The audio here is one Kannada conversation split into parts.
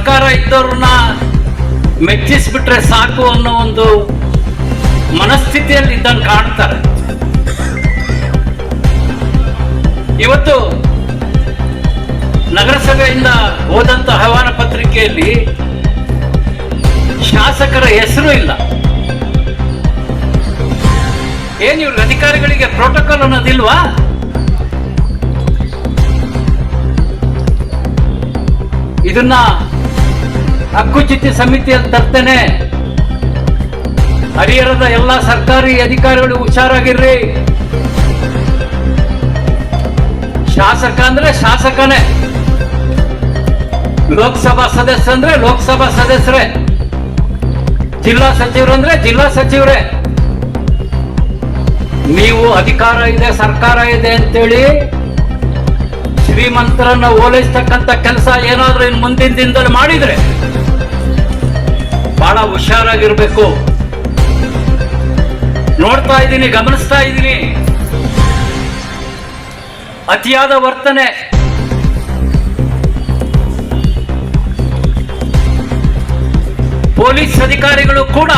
ಸರ್ಕಾರ ಇದ್ದವ್ರನ್ನ ಮೆಚ್ಚಿಸ್ಬಿಟ್ರೆ ಸಾಕು ಅನ್ನೋ ಒಂದು ಮನಸ್ಥಿತಿಯಲ್ಲಿ ಇದ್ದಂಗೆ ಕಾಣ್ತಾರೆ. ಇವತ್ತು ನಗರಸಭೆಯಿಂದ ಹೋದಂತ ಆಹ್ವಾನ ಪತ್ರಿಕೆಯಲ್ಲಿ ಶಾಸಕರ ಹೆಸರು ಇಲ್ಲ. ಏನ್ ಇವ್ರ ಅಧಿಕಾರಿಗಳಿಗೆ ಪ್ರೋಟೋಕಾಲ್ ಅನ್ನೋದಿಲ್ವಾ? ಇದನ್ನ ಹಕ್ಕುಚ್ಯುತಿ ಸಮಿತಿಯಲ್ಲಿ ತರ್ತೇನೆ. ಹರಿಹರದ ಎಲ್ಲ ಸರ್ಕಾರಿ ಅಧಿಕಾರಿಗಳು ಹುಷಾರಾಗಿರ್ರಿ. ಶಾಸಕ ಅಂದ್ರೆ ಶಾಸಕನೇ, ಲೋಕಸಭಾ ಸದಸ್ಯ ಅಂದ್ರೆ ಲೋಕಸಭಾ ಸದಸ್ಯರೇ, ಜಿಲ್ಲಾ ಸಚಿವರು ಅಂದ್ರೆ ಜಿಲ್ಲಾ ಸಚಿವರೇ. ನೀವು ಅಧಿಕಾರ ಇದೆ, ಸರ್ಕಾರ ಇದೆ ಅಂತೇಳಿ ಶ್ರೀಮಂತರನ್ನ ಓಲೈಸ್ತಕ್ಕಂಥ ಕೆಲಸ ಏನಾದ್ರೂ ಇನ್ನು ಮುಂದಿನ ದಿನದಲ್ಲಿ ಮಾಡಿದ್ರೆ ಬಹಳ ಹುಷಾರಾಗಿರ್ಬೇಕು. ನೋಡ್ತಾ ಇದ್ದೀನಿ, ಗಮನಿಸ್ತಾ ಇದ್ದೀನಿ, ಅತಿಯಾದ ವರ್ತನೆ. ಪೊಲೀಸ್ ಅಧಿಕಾರಿಗಳು ಕೂಡ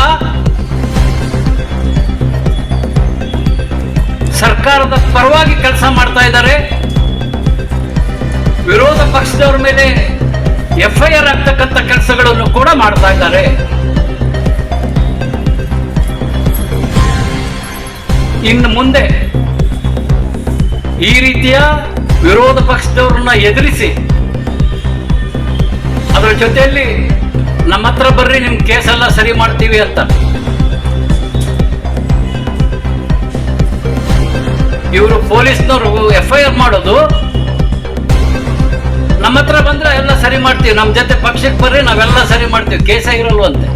ಸರ್ಕಾರದ ಪರವಾಗಿ ಕೆಲಸ ಮಾಡ್ತಾ ಇದ್ದಾರೆ. ವಿರೋಧ ಪಕ್ಷದವರ ಮೇಲೆ FIR ಆಗ್ತಕ್ಕಂಥ ಕೆಲಸಗಳನ್ನು ಕೂಡ ಮಾಡ್ತಾ ಇದ್ದಾರೆ. ಇನ್ನು ಮುಂದೆ ಈ ರೀತಿಯ ವಿರೋಧ ಪಕ್ಷದವ್ರನ್ನ ಎದುರಿಸಿ ಅದರ ಜೊತೆಯಲ್ಲಿ ನಮ್ಮ ಹತ್ರ ಬರ್ರಿ, ನಿಮ್ ಕೇಸೆಲ್ಲ ಸರಿ ಮಾಡ್ತೀವಿ ಅಂತ ಇವರು ಪೊಲೀಸ್ನವರು FIR ಮಾಡೋದು, ನಮ್ಮ ಹತ್ರ ಬಂದ್ರೆ ಎಲ್ಲ ಸರಿ ಮಾಡ್ತೀವಿ, ನಮ್ಮ ಜೊತೆ ಪಕ್ಷಕ್ಕೆ ಬರ್ರಿ ನಾವೆಲ್ಲ ಸರಿ ಮಾಡ್ತೀವಿ, ಕೇಸ ಇರಲ್ವಂತೆ.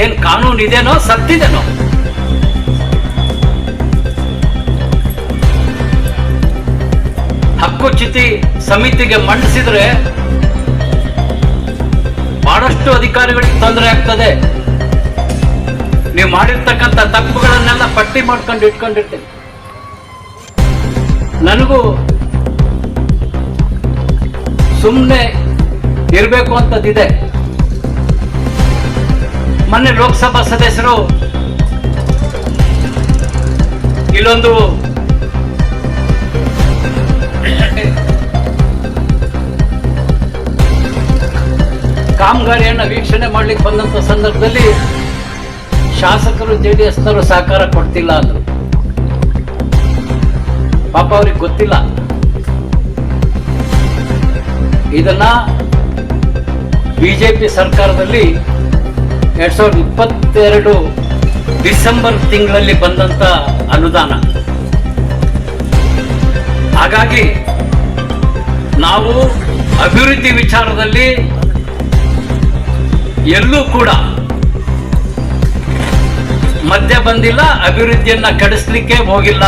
ಏನ್ ಕಾನೂನು ಇದೇನೋ ಸತ್ತಿದೇನೋ? ಹಕ್ಕುಚ್ಯುತಿ ಸಮಿತಿಗೆ ಮಂಡಿಸಿದ್ರೆ ಬಹಳಷ್ಟು ಅಧಿಕಾರಿಗಳಿಗೆ ತೊಂದರೆ ಆಗ್ತದೆ. ನೀವು ಮಾಡಿರ್ತಕ್ಕಂಥ ತಪ್ಪುಗಳನ್ನೆಲ್ಲ ಪಟ್ಟಿ ಮಾಡ್ಕೊಂಡು ಇಟ್ಕೊಂಡಿರ್ತೀನಿ. ನನಗೂ ಸುಮ್ಮನೆ ಇರಬೇಕು ಅಂತದಿದೆ. ಮೊನ್ನೆ ಲೋಕಸಭಾ ಸದಸ್ಯರು ಇಲ್ಲೊಂದು ಕಾಮಗಾರಿಯನ್ನ ವೀಕ್ಷಣೆ ಮಾಡ್ಲಿಕ್ಕೆ ಬಂದಂತ ಸಂದರ್ಭದಲ್ಲಿ ಶಾಸಕರು JDSನವರು ಸಹಕಾರ ಕೊಡ್ತಿಲ್ಲ ಅಂದ್ರು. ಪಾಪ ಅವ್ರಿಗೆ ಗೊತ್ತಿಲ್ಲ. ಇದನ್ನ ಬಿಜೆಪಿ ಸರ್ಕಾರದಲ್ಲಿ 2022 ಡಿಸೆಂಬರ್ ತಿಂಗಳಲ್ಲಿ ಬಂದಂತ ಅನುದಾನ. ಹಾಗಾಗಿ ನಾವು ಅಭಿವೃದ್ಧಿ ವಿಚಾರದಲ್ಲಿ ಎಲ್ಲೂ ಕೂಡ ಮಧ್ಯ ಬಂದಿಲ್ಲ, ಅಭಿವೃದ್ಧಿಯನ್ನ ಕೆಡಿಸ್ಲಿಕ್ಕೆ ಹೋಗಿಲ್ಲ.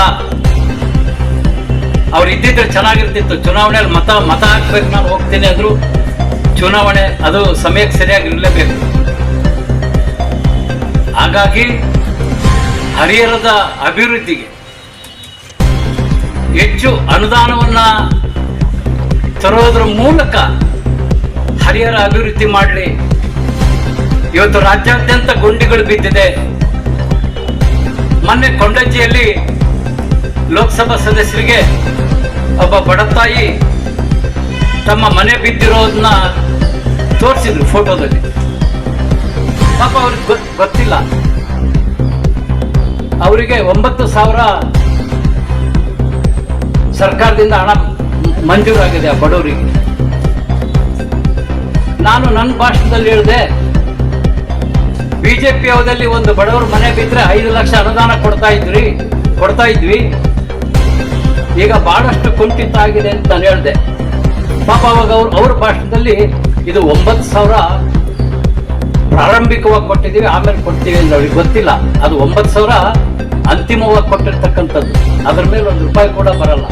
ಅವ್ರು ಇದ್ದಿದ್ರೆ ಚೆನ್ನಾಗಿರ್ತಿತ್ತು. ಚುನಾವಣೆಯಲ್ಲಿ ಮತ ಹಾಕ್ಬೇಕು, ನಾನು ಹೋಗ್ತೀನಿ ಅಂದ್ರು. ಚುನಾವಣೆ ಅದು ಸಮಯಕ್ಕೆ ಸರಿಯಾಗಿ ಇರಲೇಬೇಕು. ಹಾಗಾಗಿ ಹರಿಹರದ ಅಭಿವೃದ್ಧಿಗೆ ಹೆಚ್ಚು ಅನುದಾನವನ್ನ ತರೋದ್ರ ಮೂಲಕ ಹರಿಹರ ಅಭಿವೃದ್ಧಿ ಮಾಡಲಿ. ಇವತ್ತು ರಾಜ್ಯಾದ್ಯಂತ ಗುಂಡಿಗಳು ಬಿದ್ದಿದೆ. ಮೊನ್ನೆ ಕೊಂಡಜ್ಜಿಯಲ್ಲಿ ಲೋಕಸಭಾ ಸದಸ್ಯರಿಗೆ ಒಬ್ಬ ಬಡತಾಯಿ ತಮ್ಮ ಮನೆ ಬಿದ್ದಿರೋದನ್ನ ತೋರಿಸಿದ್ರು ಫೋಟೋದಲ್ಲಿ. ಪಾಪ ಅವ್ರಿಗೆ ಗೊತ್ತಿಲ್ಲ. ಅವರಿಗೆ 9,000 ಸರ್ಕಾರದಿಂದ ಹಣ ಮಂಜೂರಾಗಿದೆ ಆ ಬಡವರಿಗೆ. ನಾನು ನನ್ನ ಭಾಷಣದಲ್ಲಿ ಹೇಳಿದೆ, ಬಿಜೆಪಿ ಅವಧಿಯಲ್ಲಿ ಒಂದು ಬಡವರು ಮನೆ ಬಿದ್ದರೆ 5 ಲಕ್ಷ ಅನುದಾನ ಕೊಡ್ತಾ ಇದ್ವಿ. ಈಗ ಬಹಳಷ್ಟು ಕುಂಠಿತ ಆಗಿದೆ ಅಂತ ನಾನು ಹೇಳಿದೆ. ಪಾಪ ಅವಾಗ ಅವ್ರ ಭಾಷಣದಲ್ಲಿ ಇದು 9,000 ಪ್ರಾರಂಭಿಕವಾಗಿ ಕೊಟ್ಟಿದ್ದೀವಿ, ಆಮೇಲೆ ಕೊಡ್ತೀವಿ ಅಂದ್ರೆ ಅವ್ರಿಗೆ ಗೊತ್ತಿಲ್ಲ. ಅದು 9,000 ಅಂತಿಮವಾಗಿ ಕೊಟ್ಟಿರ್ತಕ್ಕಂಥದ್ದು. ಅದ್ರ ಮೇಲೆ 1 ರೂಪಾಯಿ ಕೂಡ ಬರಲ್ಲ.